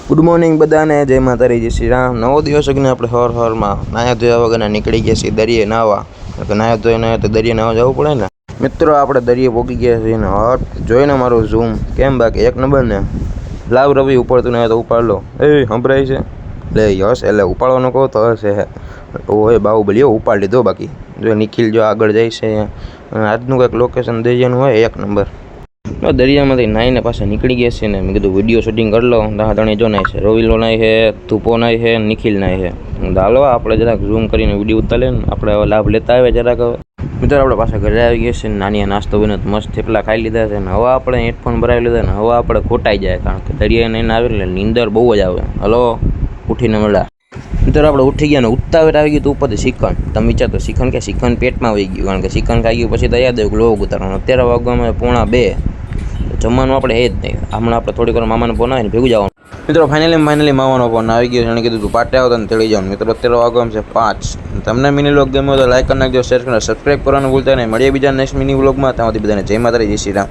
Good morning બધાને, જય માતાજી, જય શ્રી રામ। નવો દિવસ અગ્નિ આપણે હરમાં નાયા ધોયા વગરના નીકળી ગયા છીએ દરિયે નાહવા। નાયા ધોઈને તો દરિયે નાહવા જવું પડે ને મિત્રો। આપણે દરિયે પહોંચી ગયા છીએ ને હટ જોઈને મારું ઝૂમ કેમ બાકી એક નંબર ને। લાવ રવિ ઉપાડતું ને તો ઉપાડ લો। એ સંભળાય છે લે યસ એટલે ઉપાડવાનું કહો તો હશે। ઓય બાહુબલી ઉપાડ લીધો। બાકી જો નિખિલ જો આગળ જાય છે। આજનું કંઈક લોકેશન દરિયાનું હોય એક નંબર। દરિયામાંથી નાહીને પાછા નીકળી ગયા છે ને મેં કીધું વિડીયો શૂટિંગ કરી લો। દાણા જો નાય છે, રોવિલો નાય છે, ધૂપો નાય છે, નિખિલ નાય છે। હાલો આપણે જરાક ઝૂમ કરીને વિડીયો ઉતારીએ ને આપણે લાભ લેતા આવે જરાક। મિત્રો આપણે પાછા ઘરે આવી ગયા છે, નાની નાસ્તો બને મસ્ત થેપલા ખાઈ લીધા છે ને હવે આપણે હેડફોન ભરાવી લીધા ને હવે આપણે ખોટાઈ જાય, કારણ કે દરિયા નહીં આવે એટલે નીંદર બહુ જ આવે। હલો ઉઠીને મળ્યા મિત્રો। આપણે ઉઠી ગયા ને ઉતાવળ આવી ગયું તો ઉપરથી શિખંડ। તમે વિચારતો શિખંડ કે શિખંડ પેટમાં આવી ગયું, કારણ કે શિખંડ ખાઈ ગયું પછી તો યાદ આવ્યું લોગ ઉતારવાનું। અત્યારે વાગવામાં 1:45 જમવાનું આપણે એ જ નહીં। હમણાં આપણે થોડીક વાર મામાને ફોન આવે ને ભેગું જવાનું મિત્રો। ફાઇનલી મામાનો ફોન આવી ગયો છે, એને કીધું તું પાટે આવતો ને તેડી જવાનું મિત્રો। અત્યારે વાગવામાં છે 5। તમને મિની વ્લોગ ગમ્યો તો લાઈક કરી નાખજો, શેર કરીને સબસ્ક્રાઈબ કરવાનું ભૂલતા નહીં। મળીએ બીજા નેક્સ્ટ મિની વ્લોગમાં। ત્યાંથી બધાને જય માતાજી, જય શ્રી રામ।